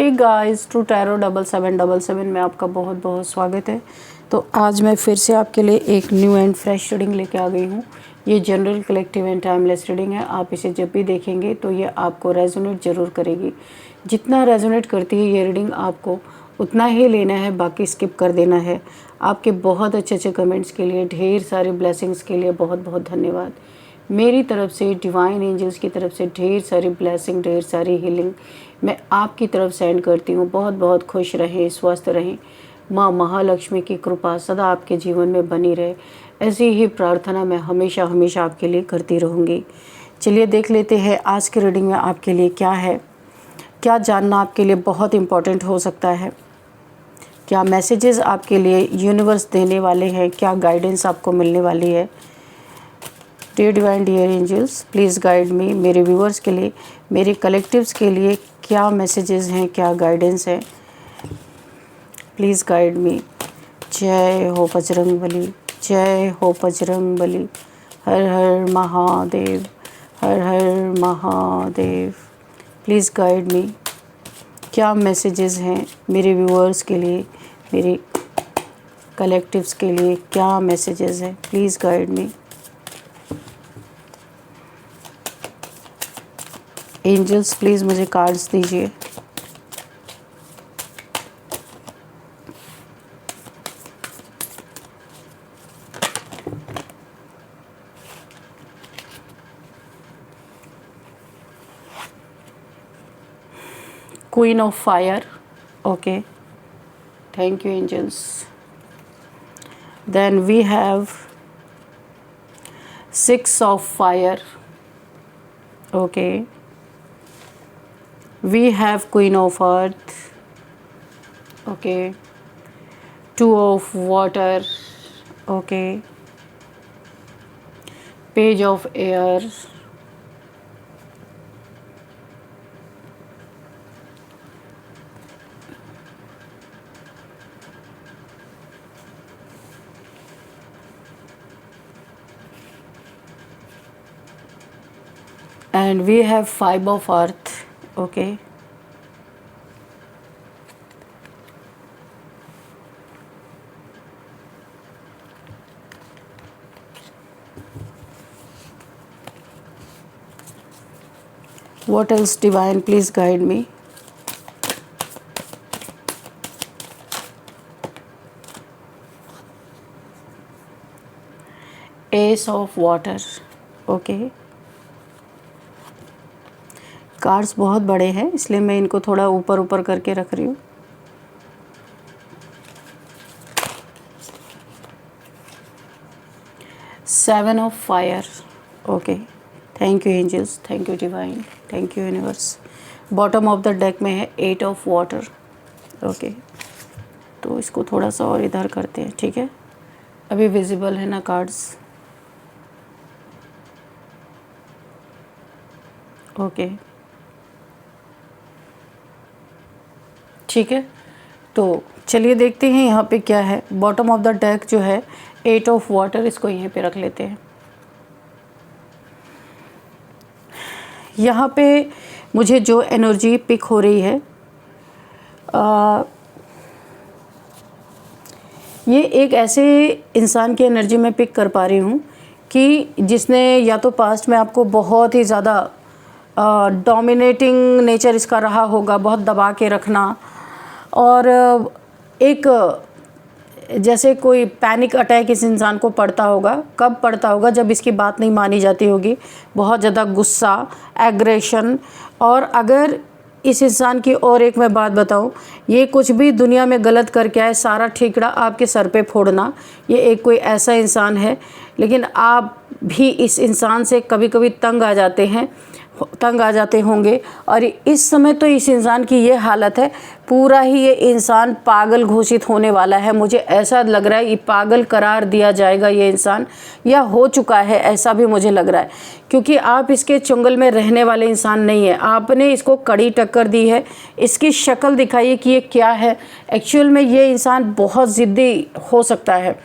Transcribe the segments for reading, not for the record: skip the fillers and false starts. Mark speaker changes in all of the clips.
Speaker 1: Hey guys, true tarot 7777 में आपका बहुत बहुत स्वागत है। तो आज मैं फिर से आपके लिए एक न्यू एंड फ्रेश रीडिंग लेके आ गई हूँ। ये general, collective and timeless reading है। आप इसे जब भी देखेंगे तो ये आपको रेजोनेट ज़रूर करेगी। जितना रेजोनेट करती है ये रीडिंग आपको उतना ही लेना है, बाकी स्किप कर देना है। आपके बहुत अच्छे अच्छे कमेंट्स के लिए, ढेर सारे ब्लेसिंग्स के लिए बहुत बहुत धन्यवाद। मेरी तरफ से, डिवाइन एंजल्स की तरफ से ढेर सारी ब्लेसिंग, ढेर सारी हीलिंग मैं आपकी तरफ सेंड करती हूँ। बहुत बहुत खुश रहें, स्वस्थ रहें। माँ महालक्ष्मी की कृपा सदा आपके जीवन में बनी रहे, ऐसी ही प्रार्थना मैं हमेशा हमेशा आपके लिए करती रहूँगी। चलिए देख लेते हैं आज की रीडिंग में आपके लिए क्या है, क्या जानना आपके लिए बहुत इम्पोर्टेंट हो सकता है, क्या मैसेजेस आपके लिए यूनिवर्स देने वाले हैं, क्या गाइडेंस आपको मिलने वाली है। Dear divine, dear angels, please guide me. मेरे व्यूअर्स के लिए, मेरे कलेक्टिव्स के लिए क्या मैसेजेस हैं, क्या गाइडेंस है, प्लीज़ गाइड मी। जय हो बजरंगबली, जय हो बजरंगबली। हर हर महादेव, हर हर महादेव। Please guide me. क्या मैसेजेस हैं मेरे व्यूअर्स के लिए, मेरे कलेक्टिव्स के लिए क्या मैसेजेस हैं, please guide me. Angels please मुझे कार्ड्स दीजिए। Queen of fire, okay, thank you angels. Then we have 6 of fire, okay. We have Queen of Earth, okay, 2 of Water, okay, Page of Air, and we have 5 of Earth, okay. What else, divine, please guide me. Ace of Water, okay. Cards बहुत बड़े हैं इसलिए मैं इनको थोड़ा ऊपर ऊपर करके रख रही हूँ। Seven of fire, okay, thank you angels, thank you divine, thank you universe. Bottom of the deck में है 8 ऑफ वाटर, ओके। तो इसको थोड़ा सा और इधर करते हैं, ठीक है। अभी विजिबल है ना कार्ड्स, ओके, ठीक है। तो चलिए देखते हैं यहाँ पे क्या है। बॉटम ऑफ द डेक जो है 8 ऑफ वाटर, इसको यहीं पे रख लेते हैं। यहाँ पे मुझे जो एनर्जी पिक हो रही है, ये एक ऐसे इंसान की एनर्जी मैं पिक कर पा रही हूँ कि जिसने या तो पास्ट में आपको बहुत ही ज़्यादा डोमिनेटिंग नेचर इसका रहा होगा, बहुत दबा के रखना, और एक जैसे कोई पैनिक अटैक इस इंसान को पड़ता होगा। कब पड़ता होगा? जब इसकी बात नहीं मानी जाती होगी, बहुत ज़्यादा गुस्सा, एग्रेशन। और अगर इस इंसान की और एक मैं बात बताऊं, ये कुछ भी दुनिया में गलत करके आए, सारा ठीकरा आपके सर पे फोड़ना, ये एक कोई ऐसा इंसान है। लेकिन आप भी इस इंसान से कभी कभी तंग आ जाते होंगे। और इस समय तो इस इंसान की ये हालत है, पूरा ही ये इंसान पागल घोषित होने वाला है। मुझे ऐसा लग रहा है ये पागल करार दिया जाएगा ये इंसान, या हो चुका है, ऐसा भी मुझे लग रहा है। क्योंकि आप इसके चुंगल में रहने वाले इंसान नहीं है, आपने इसको कड़ी टक्कर दी है। इसकी शक्ल दिखाइए कि ये क्या है। एक्चुअल में ये इंसान बहुत ज़िद्दी हो सकता है,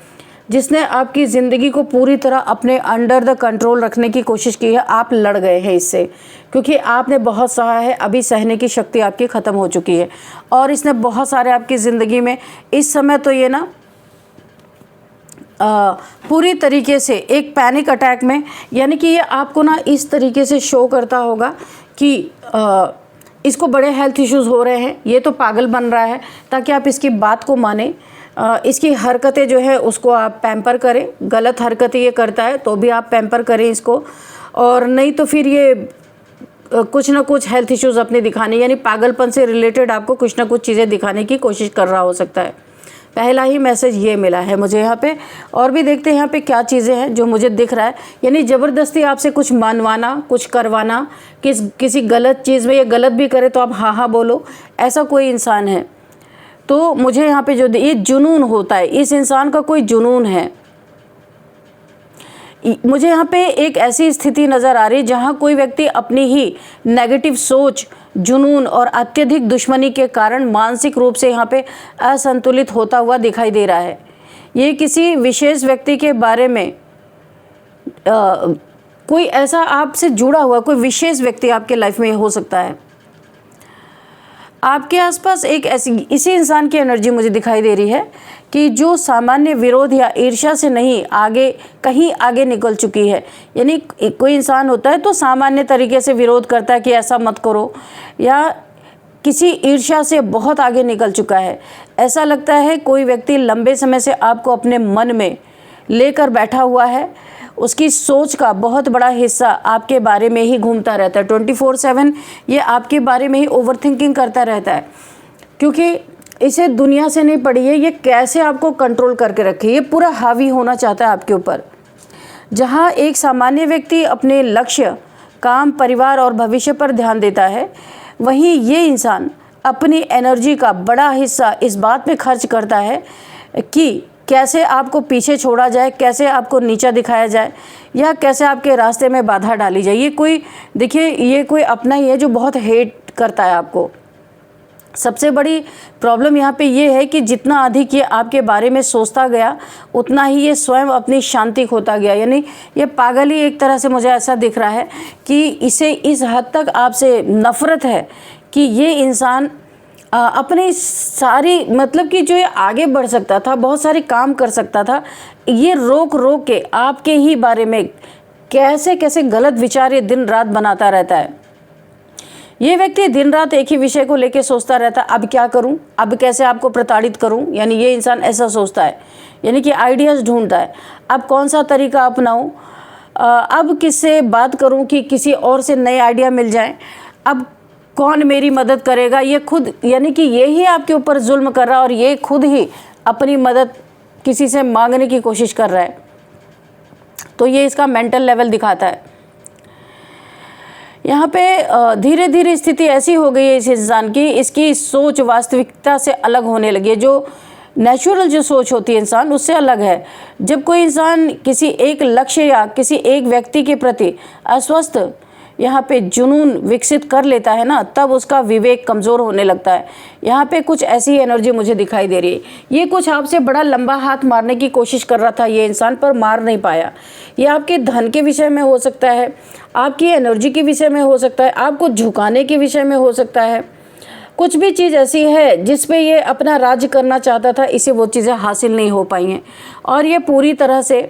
Speaker 1: जिसने आपकी ज़िंदगी को पूरी तरह अपने अंडर द कंट्रोल रखने की कोशिश की है, आप लड़ गए हैं इससे, क्योंकि आपने बहुत सहा है। अभी सहने की शक्ति आपकी ख़त्म हो चुकी है और इसने बहुत सारे आपकी ज़िंदगी में इस समय तो ये ना पूरी तरीके से एक पैनिक अटैक में, यानी कि ये आपको ना इस तरीके से शो करता होगा कि इसको बड़े हेल्थ इश्यूज़ हो रहे हैं, ये तो पागल बन रहा है, ताकि आप इसकी बात को माने। इसकी हरकतें जो है उसको आप पैम्पर करें, गलत हरकतें ये करता है तो भी आप पैम्पर करें इसको, और नहीं तो फिर ये कुछ ना कुछ हेल्थ इश्यूज़ अपने दिखाने, यानी पागलपन से रिलेटेड आपको कुछ ना कुछ चीज़ें दिखाने की कोशिश कर रहा हो सकता है। पहला ही मैसेज ये मिला है मुझे यहाँ पे। और भी देखते हैं यहाँ पे क्या चीज़ें हैं जो मुझे दिख रहा है, यानी ज़बरदस्ती आपसे कुछ मानवाना, कुछ करवाना, किसी गलत चीज़ में, ये गलत भी करे तो आप हाँ हाँ बोलो, ऐसा कोई इंसान है। तो मुझे यहाँ पे जो ये जुनून होता है, इस इंसान का कोई जुनून है। मुझे यहाँ पे एक ऐसी स्थिति नज़र आ रही है जहाँ कोई व्यक्ति अपनी ही नेगेटिव सोच, जुनून और अत्यधिक दुश्मनी के कारण मानसिक रूप से यहाँ पे असंतुलित होता हुआ दिखाई दे रहा है। ये किसी विशेष व्यक्ति के बारे में कोई ऐसा आपसे जुड़ा हुआ कोई विशेष व्यक्ति आपके लाइफ में हो सकता है। आपके आसपास एक ऐसी इसी इंसान की एनर्जी मुझे दिखाई दे रही है कि जो सामान्य विरोध या ईर्ष्या से नहीं आगे कहीं आगे निकल चुकी है। यानी कोई इंसान होता है तो सामान्य तरीके से विरोध करता है कि ऐसा मत करो, या किसी ईर्ष्या से बहुत आगे निकल चुका है। ऐसा लगता है कोई व्यक्ति लंबे समय से आपको अपने मन में लेकर बैठा हुआ है, उसकी सोच का बहुत बड़ा हिस्सा आपके बारे में ही घूमता रहता है। 24/7 ये आपके बारे में ही ओवर थिंकिंग करता रहता है, क्योंकि इसे दुनिया से नहीं पड़ी है, ये कैसे आपको कंट्रोल करके रखे, ये पूरा हावी होना चाहता है आपके ऊपर। जहाँ एक सामान्य व्यक्ति अपने लक्ष्य, काम, परिवार और भविष्य पर ध्यान देता है, वहीं ये इंसान अपनी एनर्जी का बड़ा हिस्सा इस बात में खर्च करता है कि कैसे आपको पीछे छोड़ा जाए, कैसे आपको नीचा दिखाया जाए, या कैसे आपके रास्ते में बाधा डाली जाए। ये कोई देखिए, ये कोई अपना ही है जो बहुत हेट करता है आपको। सबसे बड़ी प्रॉब्लम यहाँ पे ये है कि जितना अधिक ये आपके बारे में सोचता गया, उतना ही ये स्वयं अपनी शांति खोता गया। यानी ये पागल ही एक तरह से मुझे ऐसा दिख रहा है कि इसे इस हद तक आपसे नफ़रत है कि ये इंसान अपनी सारी, मतलब कि जो ये आगे बढ़ सकता था, बहुत सारे काम कर सकता था, ये रोक रोक के आपके ही बारे में कैसे कैसे गलत विचार ये दिन रात बनाता रहता है। ये व्यक्ति दिन रात एक ही विषय को लेके सोचता रहता है, अब क्या करूं, अब कैसे आपको प्रताड़ित करूं। यानी ये इंसान ऐसा सोचता है, यानी कि आइडियाज़ ढूंढता है, अब कौन सा तरीका अपनाऊं, अब किससे बात करूं कि किसी और से नए आइडिया मिल जाए, अब कौन मेरी मदद करेगा। ये खुद, यानी कि ये ही आपके ऊपर जुल्म कर रहा है और ये खुद ही अपनी मदद किसी से मांगने की कोशिश कर रहा है। तो ये इसका मेंटल लेवल दिखाता है। यहाँ पे धीरे धीरे स्थिति ऐसी हो गई है इस इंसान की, इसकी सोच वास्तविकता से अलग होने लगी है। जो नेचुरल जो सोच होती है इंसान, उससे अलग है। जब कोई इंसान किसी एक लक्ष्य या किसी एक व्यक्ति के प्रति अस्वस्थ यहाँ पे जुनून विकसित कर लेता है ना, तब उसका विवेक कमज़ोर होने लगता है। यहाँ पे कुछ ऐसी एनर्जी मुझे दिखाई दे रही है। ये कुछ आपसे बड़ा लंबा हाथ मारने की कोशिश कर रहा था ये इंसान, पर मार नहीं पाया। ये आपके धन के विषय में हो सकता है, आपकी एनर्जी के विषय में हो सकता है, आपको झुकाने के विषय में हो सकता है। कुछ भी चीज़ ऐसी है जिस पे ये अपना राज्य करना चाहता था, इसे वो चीज़ें हासिल नहीं हो पाई हैं और ये पूरी तरह से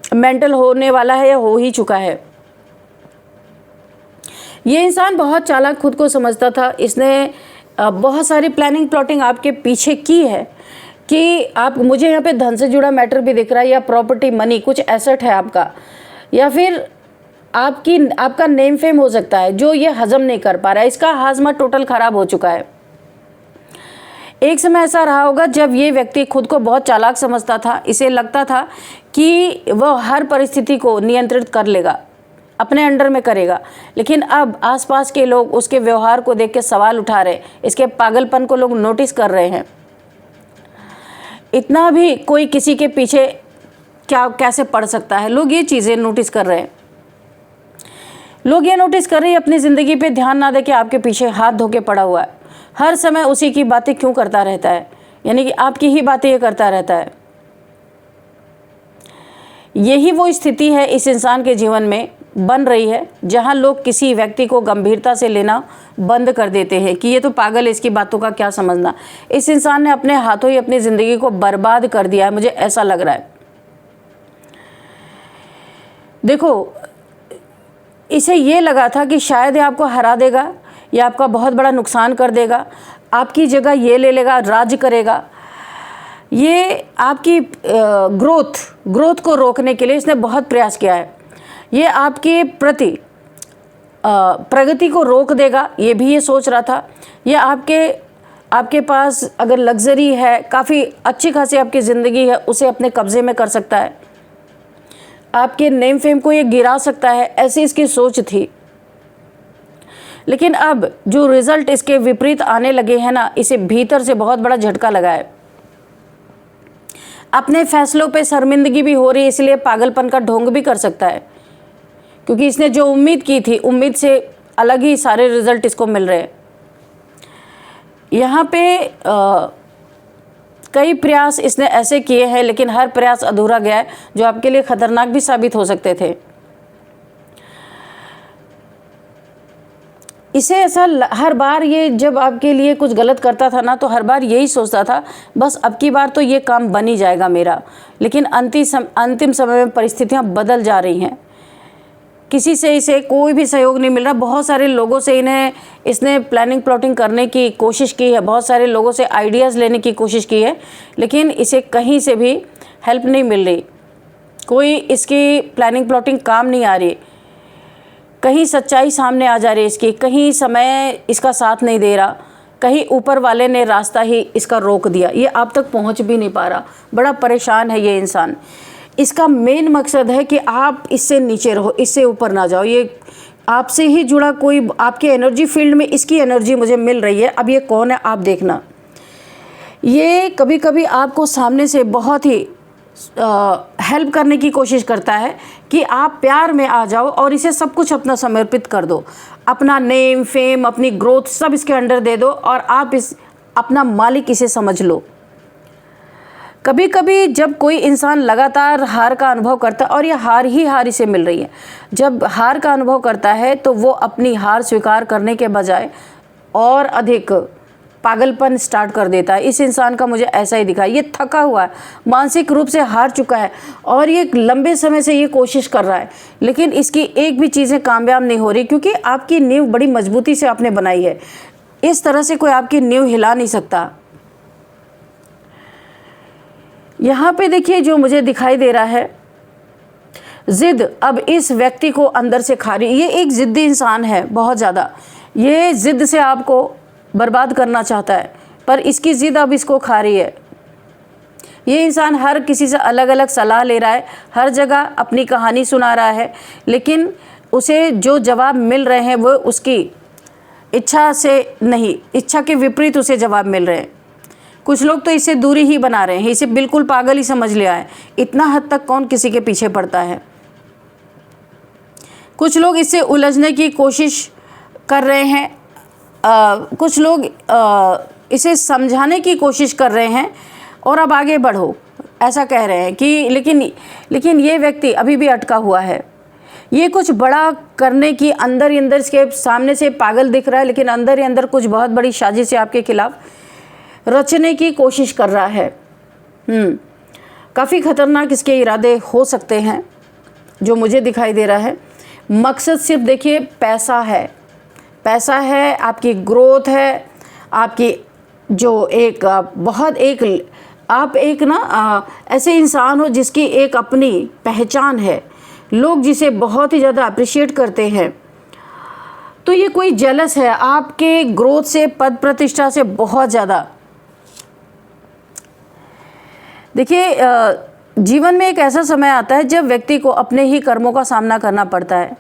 Speaker 1: मेंटल होने वाला है या हो ही चुका है। ये इंसान बहुत चालाक खुद को समझता था। इसने बहुत सारी प्लानिंग प्लॉटिंग आपके पीछे की है कि आप, मुझे यहाँ पे धन से जुड़ा मैटर भी दिख रहा है, या प्रॉपर्टी, मनी, कुछ एसेट है आपका, या फिर आपका नेम फेम हो सकता है जो ये हजम नहीं कर पा रहा है। इसका हाजमा टोटल ख़राब हो चुका है। एक समय ऐसा रहा होगा जब ये व्यक्ति खुद को बहुत चालाक समझता था। इसे लगता था कि वह हर परिस्थिति को नियंत्रित कर लेगा, अपने अंडर में करेगा। लेकिन अब आसपास के लोग उसके व्यवहार को देख के सवाल उठा रहे, इसके पागलपन को लोग नोटिस कर रहे हैं। इतना भी कोई किसी के पीछे कैसे पड़ सकता है, लोग ये चीज़ें नोटिस कर रहे हैं। लोग ये नोटिस कर रहे हैं अपनी ज़िंदगी पे ध्यान ना दे के आपके पीछे हाथ धो के पड़ा हुआ है, हर समय उसी की बातें क्यों करता रहता है, यानी कि आपकी ही बातें ये करता रहता है। यही वो स्थिति है इस इंसान के जीवन में बन रही है जहां लोग किसी व्यक्ति को गंभीरता से लेना बंद कर देते हैं कि ये तो पागल है, इसकी बातों का क्या समझना। इस इंसान ने अपने हाथों ही अपनी ज़िंदगी को बर्बाद कर दिया है, मुझे ऐसा लग रहा है। देखो, इसे ये लगा था कि शायद ये आपको हरा देगा या आपका बहुत बड़ा नुकसान कर देगा, आपकी जगह ये ले लेगा, राज करेगा। ये आपकी ग्रोथ को रोकने के लिए इसने बहुत प्रयास किया है। ये आपके प्रति प्रगति को रोक देगा, ये भी ये सोच रहा था। ये आपके पास अगर लग्जरी है, काफ़ी अच्छी खासी आपकी ज़िंदगी है, उसे अपने कब्ज़े में कर सकता है, आपके नेम फेम को ये गिरा सकता है, ऐसी इसकी सोच थी। लेकिन अब जो रिज़ल्ट इसके विपरीत आने लगे हैं ना, इसे भीतर से बहुत बड़ा झटका लगा है। अपने फैसलों पे शर्मिंदगी भी हो रही है, इसलिए पागलपन का ढोंग भी कर सकता है, क्योंकि इसने जो उम्मीद की थी, उम्मीद से अलग ही सारे रिजल्ट इसको मिल रहे हैं। यहाँ पे कई प्रयास इसने ऐसे किए हैं, लेकिन हर प्रयास अधूरा गया है, जो आपके लिए खतरनाक भी साबित हो सकते थे। इसे ऐसा हर बार, ये जब आपके लिए कुछ गलत करता था ना, तो हर बार यही सोचता था बस अब की बार तो ये काम बन ही जाएगा मेरा। लेकिन अंतिम समय में परिस्थितियाँ बदल जा रही हैं, किसी से इसे कोई भी सहयोग नहीं मिल रहा। बहुत सारे लोगों से इसने प्लानिंग प्लॉटिंग करने की कोशिश की है, बहुत सारे लोगों से आइडियाज़ लेने की कोशिश की है, लेकिन इसे कहीं से भी हेल्प नहीं मिल रही। कोई इसकी प्लानिंग प्लॉटिंग काम नहीं आ रही, कहीं सच्चाई सामने आ जा रही है इसकी, कहीं समय इसका साथ नहीं दे रहा, कहीं ऊपर वाले ने रास्ता ही इसका रोक दिया, ये आप तक पहुंच भी नहीं पा रहा। बड़ा परेशान है ये इंसान। इसका मेन मकसद है कि आप इससे नीचे रहो, इससे ऊपर ना जाओ। ये आपसे ही जुड़ा कोई, आपके एनर्जी फील्ड में इसकी एनर्जी मुझे मिल रही है। अब ये कौन है आप देखना। ये कभी कभी आपको सामने से बहुत ही हेल्प करने की कोशिश करता है कि आप प्यार में आ जाओ और इसे सब कुछ अपना समर्पित कर दो, अपना नेम फेम, अपनी ग्रोथ सब इसके अंडर दे दो और आप अपना मालिक इसे समझ लो। कभी कभी जब कोई इंसान लगातार हार का अनुभव करता है, और ये हार इसे मिल रही है, जब हार का अनुभव करता है तो वो अपनी हार स्वीकार करने के बजाय और अधिक पागलपन स्टार्ट कर देता है। इस इंसान का मुझे ऐसा ही दिखा। ये थका हुआ है, मानसिक रूप से हार चुका है और ये लंबे समय से ये कोशिश कर रहा है, लेकिन इसकी एक भी चीज़ें कामयाब नहीं हो रही, क्योंकि आपकी नींव बड़ी मजबूती से आपने बनाई है। इस तरह से कोई आपकी नींव हिला नहीं सकता। यहाँ पे देखिए जो मुझे दिखाई दे रहा है, ज़िद अब इस व्यक्ति को अंदर से खा रही। ये एक ज़िद्दी इंसान है बहुत ज़्यादा, ये ज़िद से आपको बर्बाद करना चाहता है, पर इसकी ज़िद अब इसको खा रही है। ये इंसान हर किसी से अलग अलग सलाह ले रहा है, हर जगह अपनी कहानी सुना रहा है, लेकिन उसे जो जवाब मिल रहे हैं वो उसकी इच्छा से नहीं, इच्छा के विपरीत उसे जवाब मिल रहे हैं। कुछ लोग तो इससे दूरी ही बना रहे हैं, इसे बिल्कुल पागल ही समझ लिया है। इतना हद तक कौन किसी के पीछे पड़ता है। कुछ लोग इससे उलझने की कोशिश कर रहे हैं, कुछ लोग इसे समझाने की कोशिश कर रहे हैं और अब आगे बढ़ो ऐसा कह रहे हैं कि लेकिन ये व्यक्ति अभी भी अटका हुआ है। ये कुछ बड़ा करने की अंदर ही अंदर, इसके सामने से पागल दिख रहा है, लेकिन अंदर ही अंदर कुछ बहुत बड़ी साजिश आपके खिलाफ रचने की कोशिश कर रहा है। काफ़ी खतरनाक इसके इरादे हो सकते हैं जो मुझे दिखाई दे रहा है। मकसद सिर्फ देखिए पैसा है, आपकी ग्रोथ है, आपकी जो एक आप एक ना ऐसे इंसान हो जिसकी एक अपनी पहचान है, लोग जिसे बहुत ही ज़्यादा अप्रिशिएट करते हैं। तो ये कोई जेलस है आपके ग्रोथ से, पद प्रतिष्ठा से बहुत ज़्यादा। देखिए जीवन में एक ऐसा समय आता है जब व्यक्ति को अपने ही कर्मों का सामना करना पड़ता है।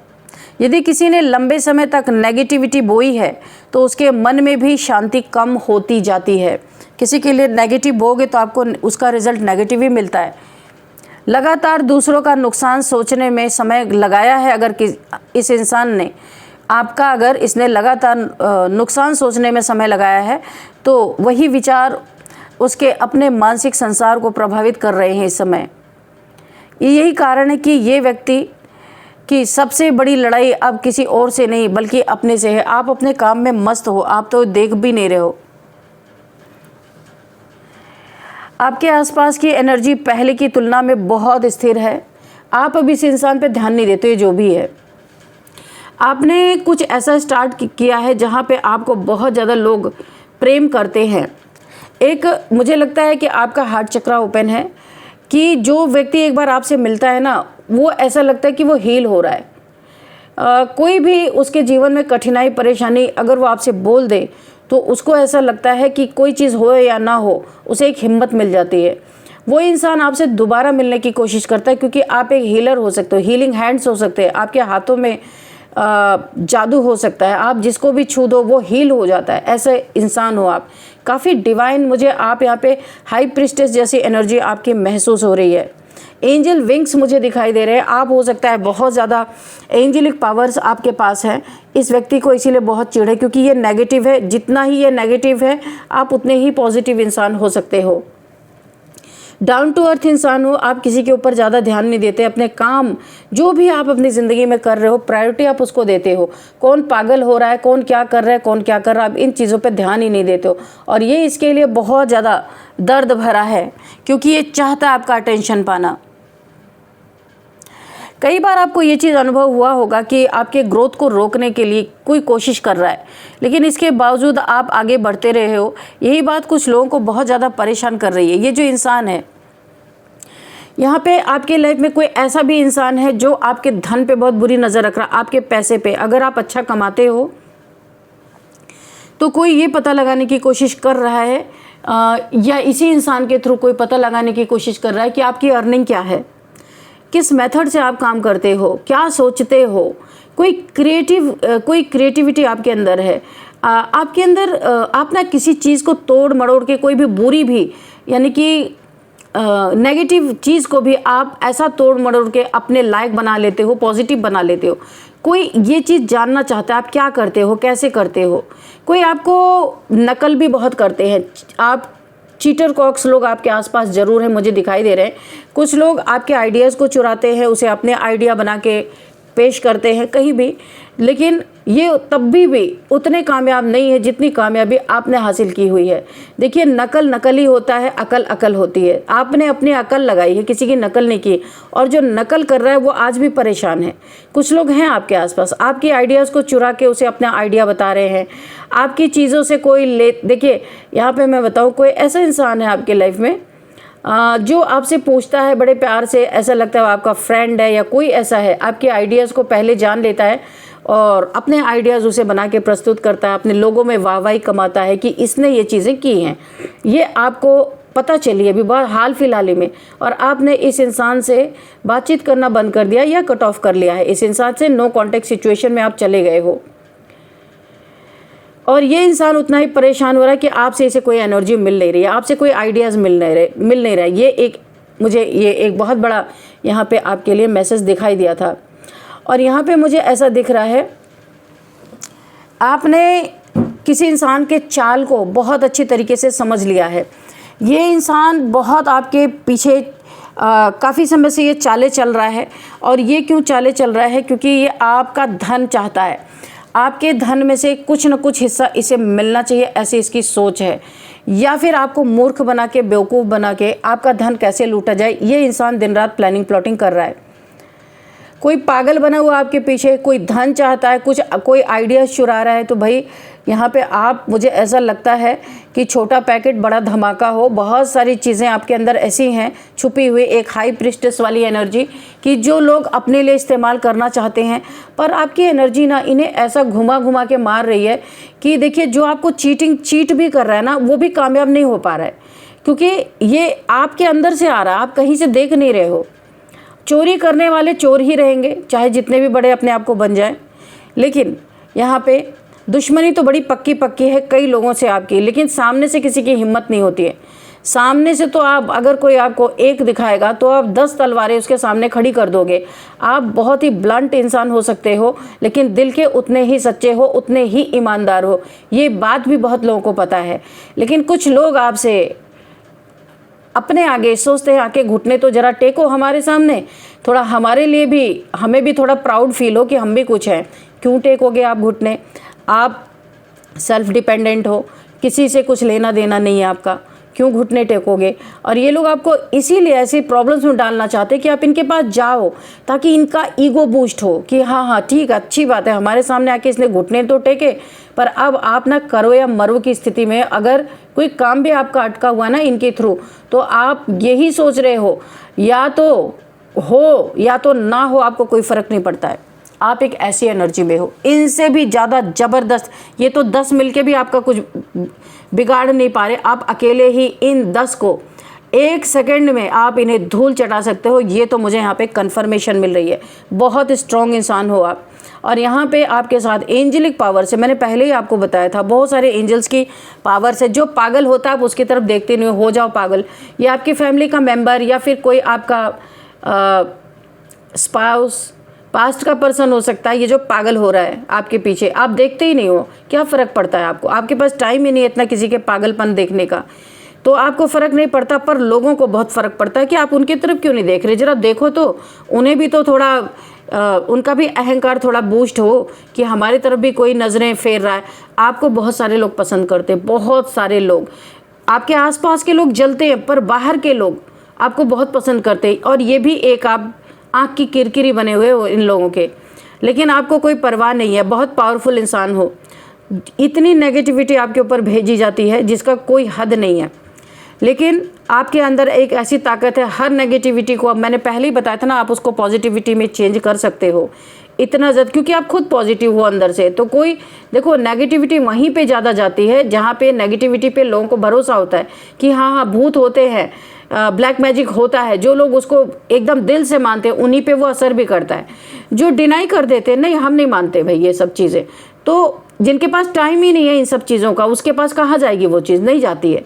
Speaker 1: यदि किसी ने लंबे समय तक नेगेटिविटी बोई है तो उसके मन में भी शांति कम होती जाती है। किसी के लिए नेगेटिव बोगे तो आपको उसका रिजल्ट नेगेटिव ही मिलता है। लगातार दूसरों का नुकसान सोचने में समय लगाया है, अगर इस इंसान ने आपका, अगर इसने लगातार नुकसान सोचने में समय लगाया है, तो वही विचार उसके अपने मानसिक संसार को प्रभावित कर रहे हैं इस समय। यही कारण है कि ये व्यक्ति की सबसे बड़ी लड़ाई अब किसी और से नहीं बल्कि अपने से है। आप अपने काम में मस्त हो, आप तो देख भी नहीं रहे हो। आपके आसपास की एनर्जी पहले की तुलना में बहुत स्थिर है। आप अब इस इंसान पे ध्यान नहीं देते, जो भी है। आपने कुछ ऐसा स्टार्ट किया है जहाँ पे आपको बहुत ज़्यादा लोग प्रेम करते हैं। एक मुझे लगता है कि आपका हार्ट चक्रा ओपन है, कि जो व्यक्ति एक बार आपसे मिलता है ना, वो ऐसा लगता है कि वो हील हो रहा है। कोई भी उसके जीवन में कठिनाई परेशानी अगर वो आपसे बोल दे तो उसको ऐसा लगता है कि कोई चीज़ हो या ना हो, उसे एक हिम्मत मिल जाती है। वो इंसान आपसे दोबारा मिलने की कोशिश करता है, क्योंकि आप एक हीलर हो सकते हो, हीलिंग हैंड्स हो सकते हैं, आपके हाथों में जादू हो सकता है, आप जिसको भी छू दो वो हील हो जाता है। ऐसे इंसान हो आप, काफ़ी डिवाइन, मुझे आप यहाँ पे हाई प्रिस्टेस जैसी एनर्जी आपकी महसूस हो रही है। एंजल विंग्स मुझे दिखाई दे रहे हैं। आप हो सकता है बहुत ज़्यादा एंजलिक पावर्स आपके पास है। इस व्यक्ति को इसीलिए बहुत चिढ़ है, क्योंकि ये नेगेटिव है। जितना ही ये नेगेटिव है, आप उतने ही पॉजिटिव इंसान हो सकते हो। डाउन टू अर्थ इंसान हो, आप किसी के ऊपर ज़्यादा ध्यान नहीं देते। अपने काम जो भी आप अपनी ज़िंदगी में कर रहे हो, प्रायोरिटी आप उसको देते हो। कौन पागल हो रहा है, कौन क्या कर रहा है, कौन क्या कर रहा है, आप इन चीज़ों पे ध्यान ही नहीं देते हो। और ये इसके लिए बहुत ज़्यादा दर्द भरा है, क्योंकि ये चाहता है आपका अटेंशन पाना। कई बार आपको ये चीज़ अनुभव हुआ होगा कि आपके ग्रोथ को रोकने के लिए कोई कोशिश कर रहा है, लेकिन इसके बावजूद आप आगे बढ़ते रहे हो। यही बात कुछ लोगों को बहुत ज़्यादा परेशान कर रही है। ये जो इंसान है यहाँ पे, आपके लाइफ में कोई ऐसा भी इंसान है जो आपके धन पे बहुत बुरी नज़र रख रहा है, आपके पैसे पे। अगर आप अच्छा कमाते हो तो कोई ये पता लगाने की कोशिश कर रहा है, या इसी इंसान के थ्रू कोई पता लगाने की कोशिश कर रहा है कि आपकी अर्निंग क्या है, किस मेथड से आप काम करते हो, क्या सोचते हो। कोई क्रिएटिविटी आपके अंदर है। आपके अंदर आप ना किसी चीज़ को तोड़ मरोड़ के, कोई भी बुरी भी यानी कि नेगेटिव चीज़ को भी आप ऐसा तोड़ मरोड़ के अपने लायक बना लेते हो, पॉजिटिव बना लेते हो। कोई ये चीज़ जानना चाहता है आप क्या करते हो, कैसे करते हो। कोई आपको नकल भी बहुत करते हैं। आप चीटर कॉक्स लोग आपके आसपास ज़रूर हैं, मुझे दिखाई दे रहे हैं। कुछ लोग आपके आइडियाज़ को चुराते हैं, उसे अपने आइडिया बना के पेश करते हैं कहीं भी, लेकिन ये तब भी उतने कामयाब नहीं है जितनी कामयाबी आपने हासिल की हुई है। देखिए, नकल नकल ही होता है, अकल अकल होती है। आपने अपनी अकल लगाई है, किसी की नकल नहीं की। और जो नकल कर रहा है वो आज भी परेशान है। कुछ लोग हैं आपके आसपास, आपकी आइडियाज़ को चुरा के उसे अपना आइडिया बता रहे हैं। आपकी चीज़ों से कोई देखिए, यहाँ पर मैं बताऊँ, कोई ऐसा इंसान है आपके लाइफ में जो आपसे पूछता है बड़े प्यार से, ऐसा लगता है वो आपका फ्रेंड है या कोई ऐसा है, आपके आइडियाज़ को पहले जान लेता है और अपने आइडियाज़ उसे बना के प्रस्तुत करता है, अपने लोगों में वाहवाही कमाता है कि इसने ये चीज़ें की हैं। ये आपको पता चली अभी बहुत हाल फिलहाल ही में, और आपने इस इंसान से बातचीत करना बंद कर दिया या कट ऑफ कर लिया है। इस इंसान से नो कॉन्टेक्ट सिचुएशन में आप चले गए हो, और ये इंसान उतना ही परेशान हो रहा है कि आपसे इसे कोई एनर्जी मिल नहीं रही है, आपसे कोई आइडियाज़ मिल नहीं रहा है। मुझे ये एक बहुत बड़ा यहाँ पे आपके लिए मैसेज दिखाई दिया था। और यहाँ पे मुझे ऐसा दिख रहा है, आपने किसी इंसान के चाल को बहुत अच्छी तरीके से समझ लिया है। ये इंसान बहुत आपके पीछे काफ़ी समय से ये चाले चल रहा है। और ये क्यों चाले चल रहा है? क्योंकि ये आपका धन चाहता है। आपके धन में से कुछ न कुछ हिस्सा इसे मिलना चाहिए, ऐसी इसकी सोच है। या फिर आपको मूर्ख बना के, बेवकूफ़ बना के आपका धन कैसे लूटा जाए, ये इंसान दिन रात प्लानिंग प्लॉटिंग कर रहा है। कोई पागल बना हुआ आपके पीछे, कोई धन चाहता है, कोई आइडियाज़ चुरा रहा है। तो भाई यहाँ पे आप, मुझे ऐसा लगता है कि छोटा पैकेट बड़ा धमाका हो। बहुत सारी चीज़ें आपके अंदर ऐसी हैं छुपी हुई, एक हाई प्रिस्टेस वाली एनर्जी कि जो लोग अपने लिए इस्तेमाल करना चाहते हैं, पर आपकी एनर्जी ना इन्हें ऐसा घुमा घुमा के मार रही है कि देखिए, जो आपको चीट भी कर रहा है ना, वो भी कामयाब नहीं हो पा रहा है, क्योंकि ये आपके अंदर से आ रहा है, आप कहीं से देख नहीं रहे हो। चोरी करने वाले चोर ही रहेंगे, चाहे जितने भी बड़े अपने आप को बन जाएं। लेकिन यहाँ पे दुश्मनी तो बड़ी पक्की पक्की है कई लोगों से आपकी, लेकिन सामने से किसी की हिम्मत नहीं होती है। सामने से तो आप, अगर कोई आपको एक दिखाएगा तो आप 10 तलवारें उसके सामने खड़ी कर दोगे। आप बहुत ही ब्लंट इंसान हो सकते हो, लेकिन दिल के उतने ही सच्चे हो, उतने ही ईमानदार हो। ये बात भी बहुत लोगों को पता है। लेकिन कुछ लोग आपसे अपने आगे सोचते हैं आके घुटने तो ज़रा टेको हमारे सामने, थोड़ा हमारे लिए भी, हमें भी थोड़ा प्राउड फील हो कि हम भी कुछ हैं। क्यों टेकोगे आप घुटने? आप सेल्फ डिपेंडेंट हो, किसी से कुछ लेना देना नहीं है आपका, क्यों घुटने टेकोगे? और ये लोग आपको इसीलिए ऐसी प्रॉब्लम्स में डालना चाहते हैं कि आप इनके पास जाओ, ताकि इनका ईगो बूस्ट हो कि हाँ हाँ ठीक, अच्छी बात है, हमारे सामने आके इसने घुटने तो टेके, पर अब आप ना करो या मरो की स्थिति में, अगर कोई काम भी आपका अटका हुआ ना इनके थ्रू, तो आप यही सोच रहे हो या तो ना हो, आपको कोई फ़र्क नहीं पड़ता है। आप एक ऐसी एनर्जी में हो, इनसे भी ज़्यादा ज़बरदस्त, ये तो 10 मिलके भी आपका कुछ बिगाड़ नहीं पा रहे, आप अकेले ही इन 10 को 1 सेकंड में आप इन्हें धूल चटा सकते हो। ये तो मुझे यहाँ पे कंफर्मेशन मिल रही है। बहुत स्ट्रॉन्ग इंसान हो आप। और यहाँ पे आपके साथ एंजेलिक पावर से, मैंने पहले ही आपको बताया था, बहुत सारे एंजल्स की पावर से, जो पागल होता है आप उसकी तरफ देखते नहीं हो जाओ पागल, या आपकी फैमिली का मेम्बर, या फिर कोई आपका स्पाउस, पास्ट का पर्सन हो सकता है, ये जो पागल हो रहा है आपके पीछे, आप देखते ही नहीं हो, क्या फ़र्क पड़ता है आपको? आपके पास टाइम ही नहीं है इतना किसी के पागलपन देखने का, तो आपको फ़र्क नहीं पड़ता। पर लोगों को बहुत फ़र्क पड़ता है कि आप उनकी तरफ क्यों नहीं देख रहे। ज़रा देखो तो, उन्हें भी तो थोड़ा उनका भी अहंकार थोड़ा बूस्ट हो कि हमारी तरफ भी कोई नज़रें फेर रहा है। आपको बहुत सारे लोग पसंद करते हैं, बहुत सारे लोग, आपके आसपास के लोग जलते हैं, पर बाहर के लोग आपको बहुत पसंद करते हैं। और ये भी एक आप आँख की किरकिरी बने हुए हो इन लोगों के, लेकिन आपको कोई परवाह नहीं है, बहुत पावरफुल इंसान हो। इतनी नेगेटिविटी आपके ऊपर भेजी जाती है जिसका कोई हद नहीं है, लेकिन आपके अंदर एक ऐसी ताकत है, हर नेगेटिविटी को, अब मैंने पहले ही बताया था ना, आप उसको पॉजिटिविटी में चेंज कर सकते हो। इतना ज़्यादा, क्योंकि आप खुद पॉजिटिव हो अंदर से, तो कोई, देखो नेगेटिविटी वहीं पे ज़्यादा जाती है जहाँ पे नेगेटिविटी पे लोगों को भरोसा होता है कि हाँ हाँ भूत होते हैं, ब्लैक मैजिक होता है। जो लोग उसको एकदम दिल से मानते हैं उन्हीं पे वो असर भी करता है। जो डिनाई कर देते हैं, नहीं हम नहीं मानते भाई ये सब चीज़ें, तो जिनके पास टाइम ही नहीं है इन सब चीज़ों का, उसके पास कहाँ जाएगी वो चीज़? नहीं जाती है।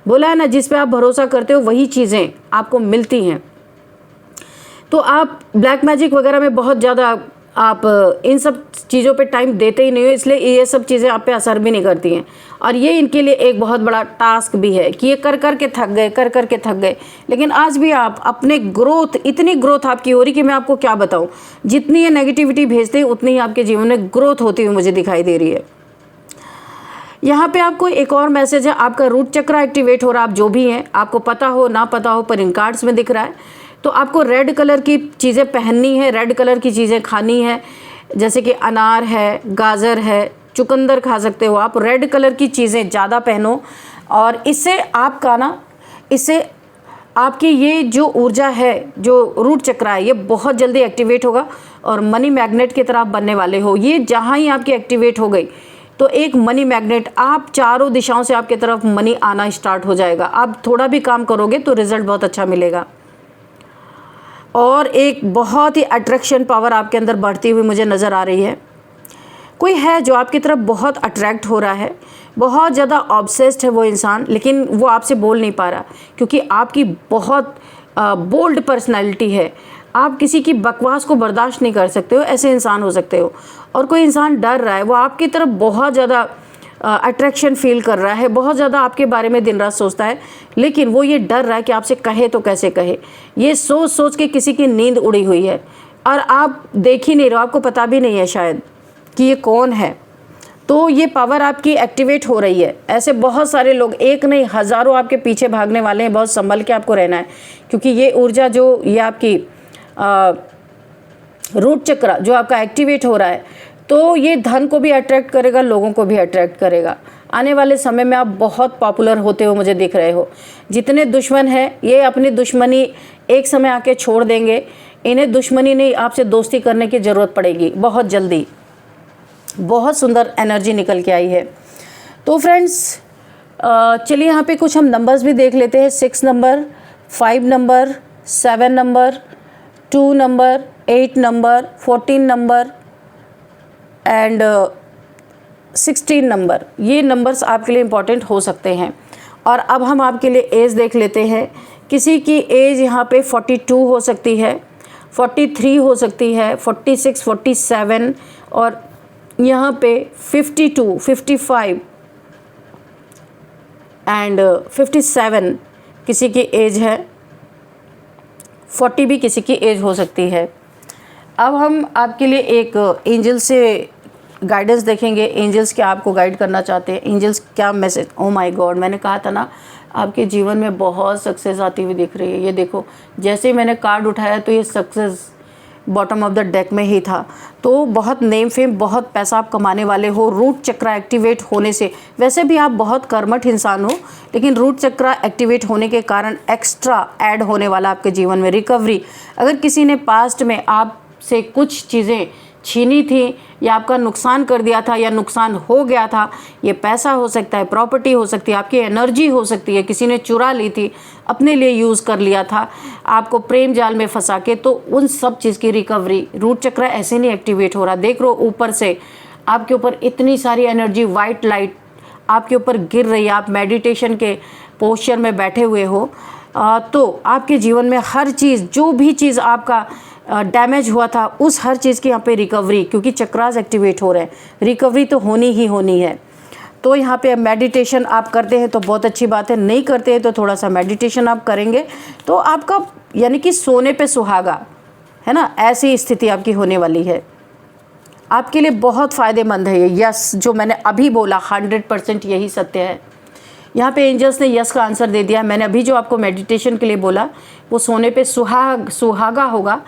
Speaker 1: बोला है ना, जिस पे आप भरोसा करते हो वही चीज़ें आपको मिलती हैं। तो आप ब्लैक मैजिक वगैरह में बहुत ज़्यादा आप इन सब चीज़ों पे टाइम देते ही नहीं हो, इसलिए ये सब चीज़ें आप पे असर भी नहीं करती हैं। और ये इनके लिए एक बहुत बड़ा टास्क भी है कि ये कर कर के थक गए। लेकिन आज भी आप अपने ग्रोथ, इतनी ग्रोथ आपकी हो रही कि मैं आपको क्या बताऊं। जितनी ये नेगेटिविटी भेजते हैं उतनी ही आपके जीवन में ग्रोथ होती हुई मुझे दिखाई दे रही है। यहाँ पे आपको एक और मैसेज है, आपका रूट चक्र एक्टिवेट हो रहा है। आप जो भी हैं, आपको पता हो ना पता हो, पर इन कार्ड्स में दिख रहा है। तो आपको रेड कलर की चीज़ें पहननी है, रेड कलर की चीज़ें खानी है, जैसे कि अनार है, गाजर है, चुकंदर खा सकते हो आप। रेड कलर की चीज़ें ज़्यादा पहनो, और इससे आपका ना, इससे आपकी ये जो ऊर्जा है, जो रूट चक्र है, ये बहुत जल्दी एक्टिवेट होगा और मनी मैग्नेट की तरह आप बनने वाले हो। ये जहाँ ही आपकी एक्टिवेट हो गई तो एक मनी मैग्नेट, आप चारों दिशाओं से आपकी तरफ मनी आना स्टार्ट हो जाएगा। आप थोड़ा भी काम करोगे तो रिजल्ट बहुत अच्छा मिलेगा। और एक बहुत ही अट्रैक्शन पावर आपके अंदर बढ़ती हुई मुझे नज़र आ रही है। कोई है जो आपकी तरफ बहुत अट्रैक्ट हो रहा है, बहुत ज़्यादा ऑब्सेस्ड है वो इंसान, लेकिन वो आपसे बोल नहीं पा रहा क्योंकि आपकी बहुत बोल्ड पर्सनैलिटी है। आप किसी की बकवास को बर्दाश्त नहीं कर सकते हो, ऐसे इंसान हो सकते हो। और कोई इंसान डर रहा है, वो आपकी तरफ बहुत ज़्यादा अट्रैक्शन फील कर रहा है, बहुत ज़्यादा आपके बारे में दिन रात सोचता है, लेकिन वो ये डर रहा है कि आपसे कहे तो कैसे कहे। ये सोच सोच के किसी की नींद उड़ी हुई है और आप देख ही नहीं रहे हो, आपको पता भी नहीं है शायद कि ये कौन है। तो ये पावर आपकी एक्टिवेट हो रही है। ऐसे बहुत सारे लोग, एक नहीं हज़ारों आपके पीछे भागने वाले हैं। बहुत संभल के आपको रहना है, क्योंकि ये ऊर्जा जो ये आपकी रूट चक्र जो आपका एक्टिवेट हो रहा है, तो ये धन को भी अट्रैक्ट करेगा, लोगों को भी अट्रैक्ट करेगा। आने वाले समय में आप बहुत पॉपुलर होते हो मुझे दिख रहे हो। जितने दुश्मन हैं ये अपनी दुश्मनी एक समय आके छोड़ देंगे। इन्हें दुश्मनी नहीं, आपसे दोस्ती करने की ज़रूरत पड़ेगी बहुत जल्दी। बहुत सुंदर एनर्जी निकल के आई है। तो फ्रेंड्स चलिए यहाँ पे कुछ हम नंबर्स भी देख लेते हैं। 6 number, 5 number, 7 number, 2 number, 8 number, 14 number and 16 number. ये नंबर्स आपके लिए इम्पॉर्टेंट हो सकते हैं। और अब हम आपके लिए एज देख लेते हैं। किसी की एज यहाँ पे 42 हो सकती है, 43 हो सकती है, 46, 47 और यहाँ पे 52, 55 एंड 57। किसी की एज है 40 भी किसी की एज हो सकती है। अब हम आपके लिए एक एंजल से गाइडेंस देखेंगे। एंजल्स क्या आपको गाइड करना चाहते हैं, एंजल्स क्या मैसेज। ओ माय गॉड, मैंने कहा था ना आपके जीवन में बहुत सक्सेस आती हुई दिख रही है। ये देखो, जैसे ही मैंने कार्ड उठाया तो ये success bottom of the deck में ही था। तो बहुत नेम फेम, बहुत पैसा आप कमाने वाले हो रूट चक्रा एक्टिवेट होने से। वैसे भी आप बहुत कर्मठ इंसान हो, लेकिन रूट चक्रा एक्टिवेट होने के कारण एक्स्ट्रा ऐड होने वाला आपके जीवन में रिकवरी। अगर किसी ने पास्ट में आपसे कुछ चीज़ें छीनी थी या आपका नुकसान कर दिया था या नुकसान हो गया था, ये पैसा हो सकता है, प्रॉपर्टी हो सकती है, आपकी एनर्जी हो सकती है, किसी ने चुरा ली थी, अपने लिए यूज़ कर लिया था, आपको प्रेम जाल में फंसा के, तो उन सब चीज़ की रिकवरी। रूट चक्र ऐसे नहीं एक्टिवेट हो रहा। देख लो ऊपर से आपके ऊपर इतनी सारी एनर्जी, वाइट लाइट आपके ऊपर गिर रही है। आप मेडिटेशन के पोस्चर में बैठे हुए हो, तो आपके जीवन में हर चीज़, जो भी चीज़ आपका डैमेज हुआ था, उस हर चीज़ की यहाँ पे रिकवरी, क्योंकि चक्रास एक्टिवेट हो रहे हैं, रिकवरी तो होनी ही होनी है। तो यहाँ पे मेडिटेशन आप करते हैं तो बहुत अच्छी बात है, नहीं करते हैं तो थोड़ा सा मेडिटेशन आप करेंगे तो आपका यानी कि सोने पे सुहागा, है ना, ऐसी स्थिति आपकी होने वाली है। आपके लिए बहुत फ़ायदेमंद है ये। यस, जो मैंने अभी बोला 100% यही सत्य है। यहाँ पे एंजल्स ने यस का आंसर दे दिया है। मैंने अभी जो आपको मेडिटेशन के लिए बोला वो सोने पे सुहागा होगा,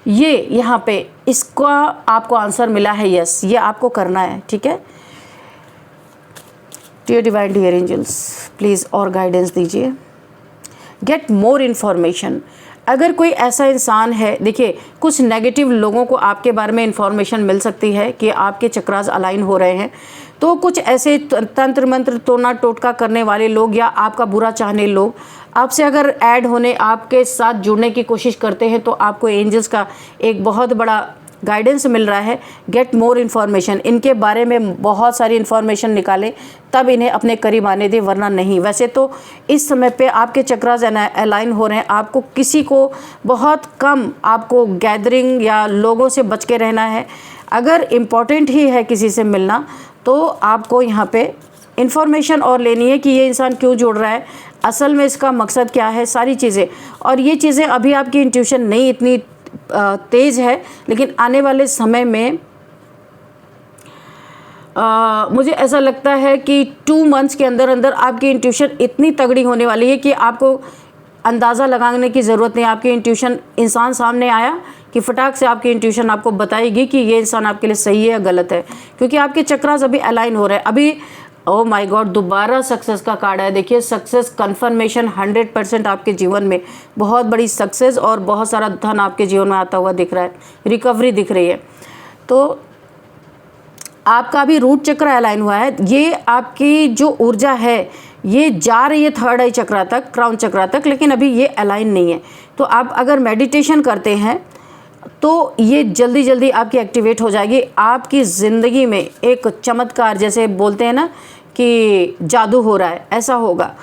Speaker 1: ये यहाँ पे इसका आपको आंसर मिला है यस, ये आपको करना है। ठीक है, dear divine, dear angels, please और गाइडेंस दीजिए। Get more information. अगर कोई ऐसा इंसान है, देखिए कुछ नेगेटिव लोगों को आपके बारे में इंफॉर्मेशन मिल सकती है कि आपके चक्रास अलाइन हो रहे हैं, तो कुछ ऐसे तंत्र मंत्र टोना टोटका करने वाले लोग या आपका बुरा चाहने लोग आपसे अगर ऐड होने, आपके साथ जुड़ने की कोशिश करते हैं, तो आपको एंजल्स का एक बहुत बड़ा गाइडेंस मिल रहा है। गेट मोर इन्फॉर्मेशन, इनके बारे में बहुत सारी इन्फॉर्मेशन निकालें, तब इन्हें अपने करीब आने दें, वरना नहीं। वैसे तो इस समय पे आपके चक्रास अलाइन हो रहे हैं, आपको किसी को बहुत कम, आपको गैदरिंग या लोगों से बच के रहना है। अगर इम्पॉर्टेंट ही है किसी से मिलना, तो आपको यहाँ पे इन्फॉर्मेशन और लेनी है कि ये इंसान क्यों जुड़ रहा है, असल में इसका मकसद क्या है, सारी चीज़ें। और ये चीज़ें अभी आपकी इंट्यूशन नहीं इतनी तेज़ है, लेकिन आने वाले समय में मुझे ऐसा लगता है कि 2 मंथ्स के अंदर अंदर आपकी इंट्यूशन इतनी तगड़ी होने वाली है कि आपको अंदाज़ा लगाने की ज़रूरत नहीं। आपकी इंट्यूशन, इंसान सामने आया कि फटाक से आपकी इंट्यूशन आपको बताएगी कि ये इंसान आपके लिए सही है या गलत है, क्योंकि आपके चक्रास अभी अलाइन हो रहे हैं। अभी ओ माय गॉड, दोबारा सक्सेस का कार्ड है। देखिए, सक्सेस कन्फर्मेशन 100% आपके जीवन में बहुत बड़ी सक्सेस और बहुत सारा धन आपके जीवन में आता हुआ दिख रहा है, रिकवरी दिख रही है। तो आपका अभी रूट चक्र अलाइन हुआ है। ये आपकी जो ऊर्जा है ये जा रही है थर्ड आई चक्रा तक, क्राउन चक्रा तक, लेकिन अभी ये अलाइन नहीं है। तो आप अगर मेडिटेशन करते हैं तो ये जल्दी जल्दी आपकी एक्टिवेट हो जाएगी। आपकी ज़िंदगी में एक चमत्कार, जैसे बोलते हैं ना कि जादू हो रहा है, ऐसा होगा।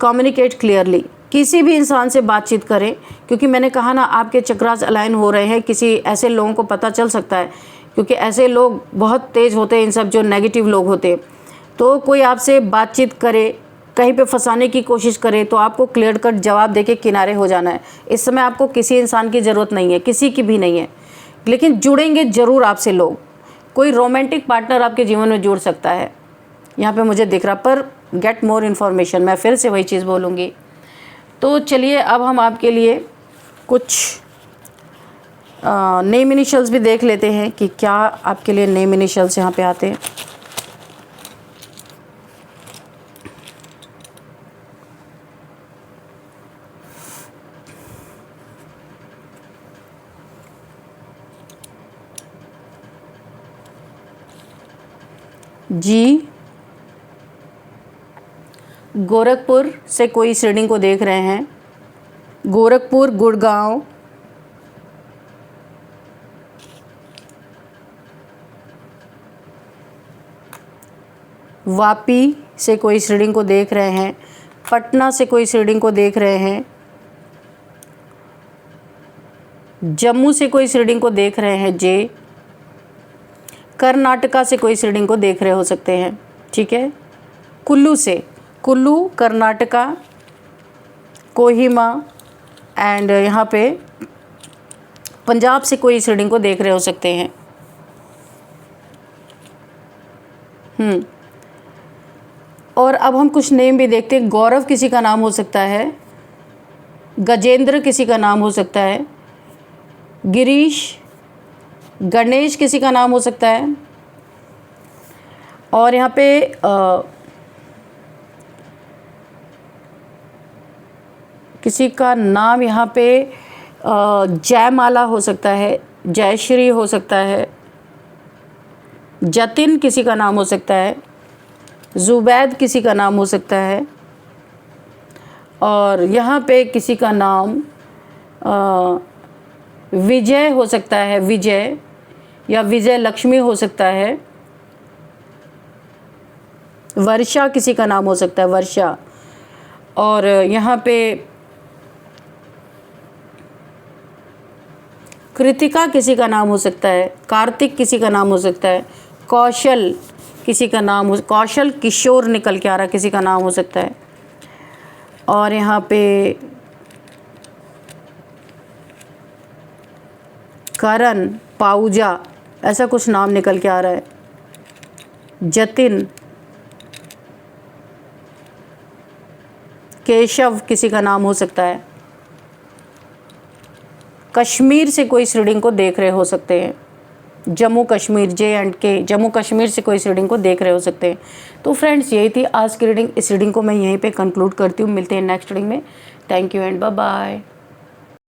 Speaker 1: कम्युनिकेट क्लियरली, किसी भी इंसान से बातचीत करें, क्योंकि मैंने कहा ना आपके चक्रास अलाइन हो रहे हैं। किसी ऐसे लोगों को पता चल सकता है, क्योंकि ऐसे लोग बहुत तेज़ होते हैं, इन सब जो नेगेटिव लोग होते हैं। तो कोई आपसे बातचीत करे, कहीं पे फंसाने की कोशिश करे, तो आपको क्लियर कट जवाब देके किनारे हो जाना है। इस समय आपको किसी इंसान की ज़रूरत नहीं है, किसी की भी नहीं है, लेकिन जुड़ेंगे ज़रूर आपसे लोग। कोई रोमांटिक पार्टनर आपके जीवन में जुड़ सकता है, यहाँ पे मुझे दिख रहा। पर गेट मोर इन्फॉर्मेशन, मैं फिर से वही चीज़ बोलूँगी। तो चलिए अब हम आपके लिए कुछ नेम इनिशियल्स भी देख लेते हैं कि क्या आपके लिए नेम इनिशियल्स यहाँ पे आते हैं। जी, गोरखपुर से कोई इस रीडिंग को देख रहे हैं। गोरखपुर, गुड़गांव, वापी से कोई इस रीडिंग को देख रहे हैं। पटना से कोई इस रीडिंग को देख रहे हैं। जम्मू से कोई इस रीडिंग को देख रहे हैं। जे कर्नाटका से कोई इस रीडिंग को देख रहे हो सकते हैं। ठीक है, कुल्लू से, कुल्लू कर्नाटका, कोहिमा एंड यहाँ पे पंजाब से कोई इस रीडिंग को देख रहे हो सकते हैं। और अब हम कुछ नेम भी देखते हैं। गौरव किसी का नाम हो सकता है, गजेंद्र किसी का नाम हो सकता है, गिरीश, गणेश किसी का नाम हो सकता है। और यहाँ पे किसी का नाम यहाँ पे जयमाला हो सकता है, जयश्री हो सकता है, जतिन किसी का नाम हो सकता है, जुबैद किसी का नाम हो सकता है। और यहाँ पे किसी का नाम विजय हो सकता है, विजय या विजय लक्ष्मी हो सकता है। वर्षा किसी का नाम हो सकता है, वर्षा। और यहाँ पे कृतिका किसी का नाम हो सकता है, कार्तिक किसी का नाम हो सकता है, कौशल किसी का नाम हो, कौशल किशोर निकल के आ रहा किसी का नाम हो सकता है। और यहाँ पे करण, पाऊजा ऐसा कुछ नाम निकल के आ रहा है, जतिन, केशव किसी का नाम हो सकता है। कश्मीर से कोई इस रीडिंग को देख रहे हो सकते हैं, जम्मू कश्मीर, J&K, जम्मू कश्मीर से कोई इस रीडिंग को देख रहे हो सकते हैं। तो फ्रेंड्स यही थी आज की रीडिंग। इस रीडिंग को मैं यहीं पे कंक्लूड करती हूँ। मिलते हैं नेक्स्ट रीडिंग में। Thank you and bye bye.